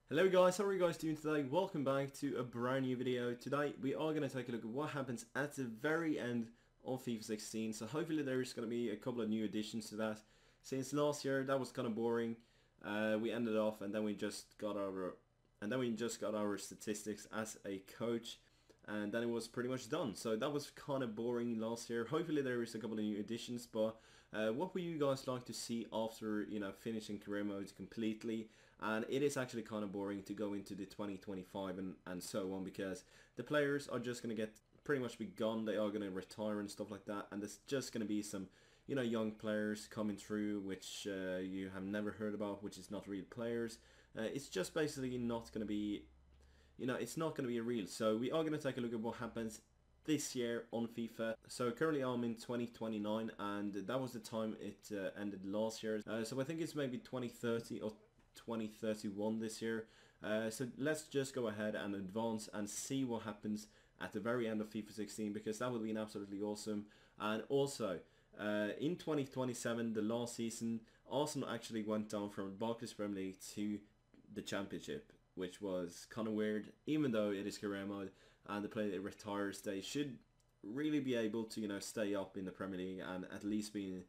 Hello guys, how are you guys doing today? Welcome back to a brand new video. Today we are going to take a look at what happens at the very end of FIFA 16. So hopefully there's going to be a couple of new additions to that. Since last year that was kind of boring. We ended off and then we just got our statistics as a coach. And then it was pretty much done. So that was kind of boring last year. Hopefully there is a couple of new additions. But what would you guys like to see after finishing career modes completely? And it is actually kind of boring to go into the 2025 and so on, because the players are just going to get pretty much be gone. They are going to retire and stuff like that. And there's just going to be some young players coming through which you have never heard about, which is not real players. It's just basically not going to be it's not going to be real. So we are going to take a look at what happens this year on FIFA. So currently I'm in 2029 and that was the time it ended last year. So I think it's maybe 2030 or 2031 this year. So let's just go ahead and advance and see what happens at the very end of FIFA 16, because that would be absolutely awesome. And also in 2027, the last season, Arsenal actually went down from Barclays Premier League to the Championship, which was kind of weird. Even though it is career mode and the player that retires, they should really be able to stay up in the Premier League and at least be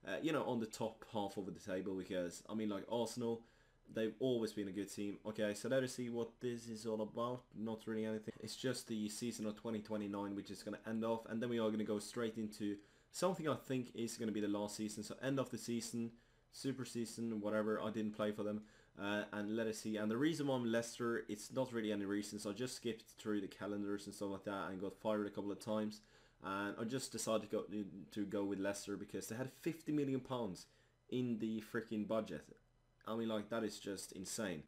on the top half of the table, because I mean, like, Arsenal, they've always been a good team. Okay, so let us see what this is all about. Not really anything. It's just the season of 2029 which is going to end off, and then we are going to go straight into something I think is going to be the last season. So end of the season, super season, whatever. I didn't play for them, and let us see. And the reason why I'm Leicester, it's not really any reason. So I just skipped through the calendars and stuff like that and got fired a couple of times, and I just decided to go with Leicester because they had £50 million in the freaking budget. I mean, like, that is just insane.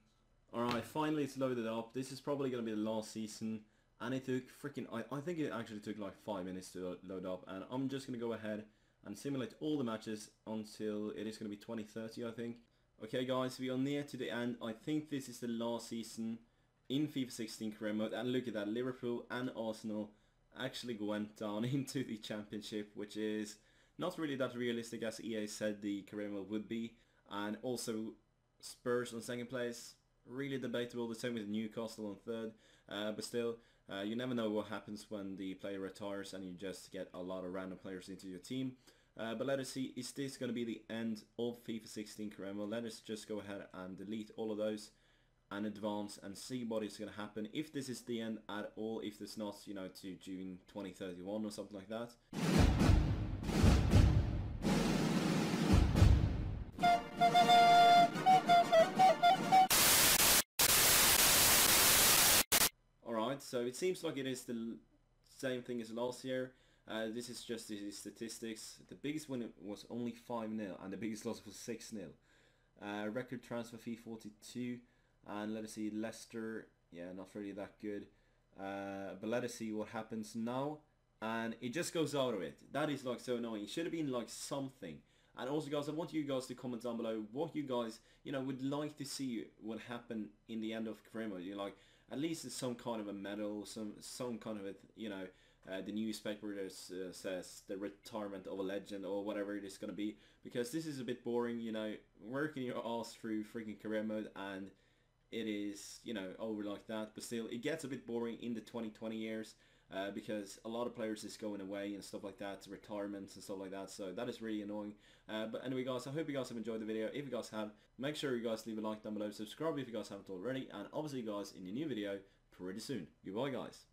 Alright, finally it's loaded up. This is probably going to be the last season, and it took freaking, I think it actually took like 5 minutes to load up, and I'm just going to go ahead and simulate all the matches until it is going to be 2030, I think. Okay guys, we are near to the end. I think this is the last season in FIFA 16 career mode, and look at that, Liverpool and Arsenal actually went down into the Championship, which is not really that realistic as EA said the career mode would be. And also Spurs on second place, really debatable. The same with Newcastle on third, but still, you never know what happens when the player retires and you just get a lot of random players into your team. But let us see, is this going to be the end of FIFA 16 career mode? Let us just go ahead and delete all of those and advance and see what is going to happen. If this is the end at all, if there's not, to June 2031 or something like that. Alright, so it seems like it is the same thing as last year. This is just the statistics. The biggest win was only 5-0 and the biggest loss was 6-0. Record transfer fee 42, and let us see, Leicester, yeah, not really that good. But let us see what happens now, and it just goes out of it. That is like so annoying. It should have been like something. And also guys, I want you guys to comment down below what you guys would like to see what happen in the end of career mode. Like, at least it's some kind of a medal, some kind of a the newspaper says the retirement of a legend or whatever it is going to be, because this is a bit boring, working your ass through freaking career mode and it is over like that. But still, it gets a bit boring in the 2020 years, because a lot of players is going away and stuff like that, retirements and stuff like that, so that is really annoying. But anyway guys, I hope you guys have enjoyed the video. If you guys have, make sure you guys leave a like down below, subscribe if you guys haven't already, and obviously guys, in your new video pretty soon. Goodbye guys.